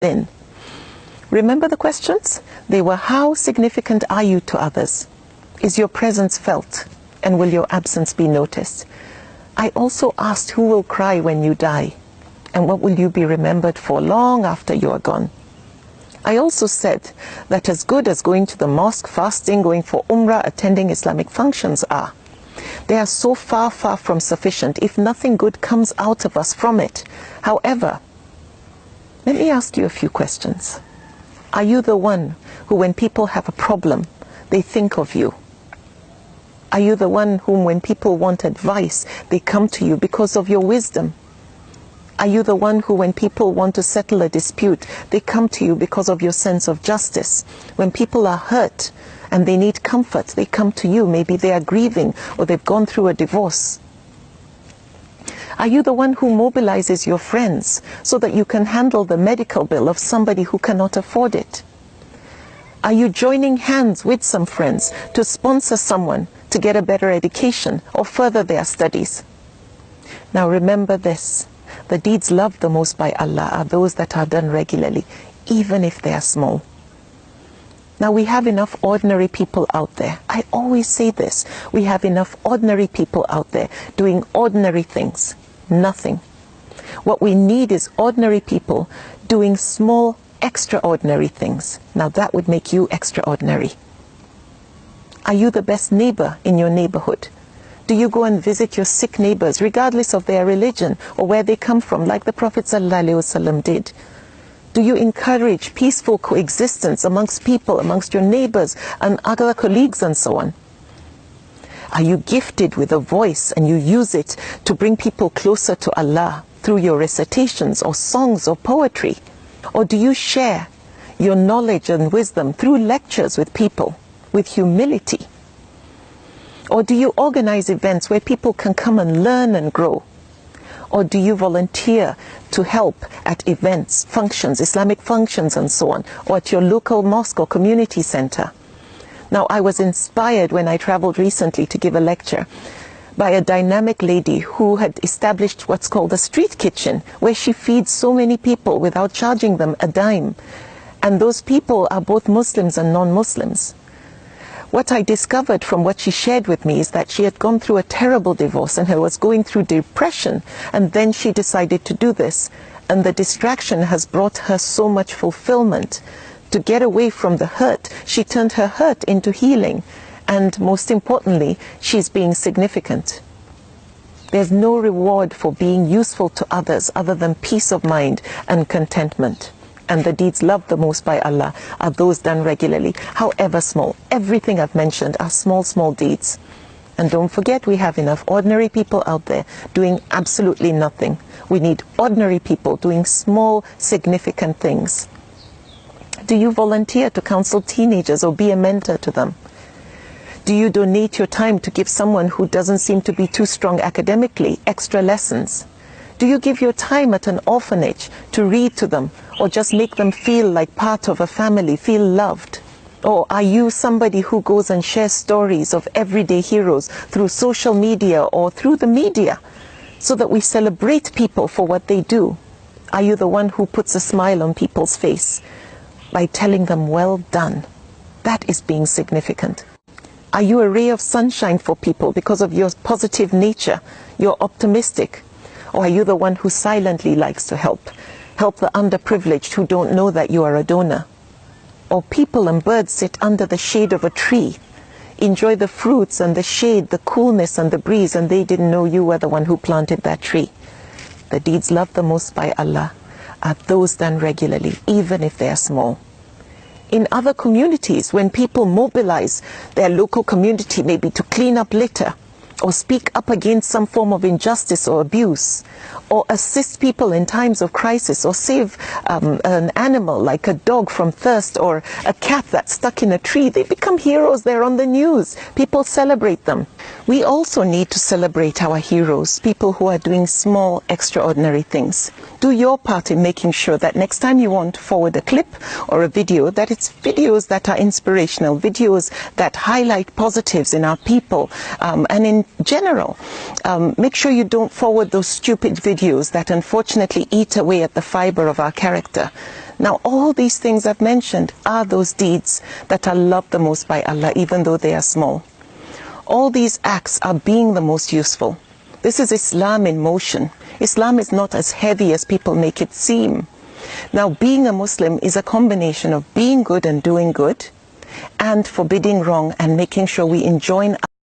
in. Remember the questions? They were, how significant are you to others? Is your presence felt? And will your absence be noticed? I also asked, who will cry when you die? And what will you be remembered for long after you are gone? I also said that as good as going to the mosque, fasting, going for umrah, attending Islamic functions are, they are so far, far from sufficient if nothing good comes out of us from it. However, let me ask you a few questions. Are you the one who, when people have a problem, they think of you? Are you the one whom, when people want advice, they come to you because of your wisdom? Are you the one who, when people want to settle a dispute, they come to you because of your sense of justice? When people are hurt and they need comfort, they come to you. Maybe they are grieving or they've gone through a divorce. Are you the one who mobilizes your friends so that you can handle the medical bill of somebody who cannot afford it? Are you joining hands with some friends to sponsor someone to get a better education or further their studies? Now remember this. The deeds loved the most by Allah are those that are done regularly, even if they are small. Now we have enough ordinary people out there. I always say this. We have enough ordinary people out there doing ordinary things. Nothing. What we need is ordinary people doing small, extraordinary things. Now that would make you extraordinary. Are you the best neighbor in your neighborhood? Do you go and visit your sick neighbors, regardless of their religion or where they come from, like the Prophet ﷺ did? Do you encourage peaceful coexistence amongst people, amongst your neighbors and other colleagues and so on? Are you gifted with a voice and you use it to bring people closer to Allah through your recitations or songs or poetry? Or do you share your knowledge and wisdom through lectures with people with humility? Or do you organize events where people can come and learn and grow? Or do you volunteer to help at events, functions, Islamic functions and so on, or at your local mosque or community center? Now, I was inspired when I traveled recently to give a lecture by a dynamic lady who had established what's called a street kitchen, where she feeds so many people without charging them a dime. And those people are both Muslims and non-Muslims. What I discovered from what she shared with me is that she had gone through a terrible divorce and was going through depression, and then she decided to do this. And the distraction has brought her so much fulfillment. To get away from the hurt, she turned her hurt into healing. And most importantly, she's being significant. There's no reward for being useful to others other than peace of mind and contentment. And the deeds loved the most by Allah are those done regularly, however small. Everything I've mentioned are small, small deeds. And don't forget, we have enough ordinary people out there doing absolutely nothing. We need ordinary people doing small, significant things. Do you volunteer to counsel teenagers or be a mentor to them? Do you donate your time to give someone who doesn't seem to be too strong academically extra lessons? Do you give your time at an orphanage to read to them or just make them feel like part of a family, feel loved? Or are you somebody who goes and shares stories of everyday heroes through social media or through the media so that we celebrate people for what they do? Are you the one who puts a smile on people's face by telling them, well done? That is being significant. Are you a ray of sunshine for people because of your positive nature? You're optimistic. Or are you the one who silently likes to help? Help the underprivileged who don't know that you are a donor. Or people and birds sit under the shade of a tree, enjoy the fruits and the shade, the coolness and the breeze, and they didn't know you were the one who planted that tree. The deeds loved the most by Allah are those done regularly, even if they are small. In other communities, when people mobilize their local community maybe to clean up litter, or speak up against some form of injustice or abuse, or assist people in times of crisis, or save an animal like a dog from thirst, or a cat that's stuck in a tree, they become heroes. They're on the news. People celebrate them. We also need to celebrate our heroes, people who are doing small, extraordinary things. Do your part in making sure that next time you want to forward a clip or a video, that it's videos that are inspirational, videos that highlight positives in our people, and in general. Make sure you don't forward those stupid videos that unfortunately eat away at the fiber of our character. Now, all these things I've mentioned are those deeds that are loved the most by Allah, even though they are small. All these acts are being the most useful. This is Islam in motion. Islam is not as heavy as people make it seem. Now, being a Muslim is a combination of being good and doing good, and forbidding wrong and making sure we enjoin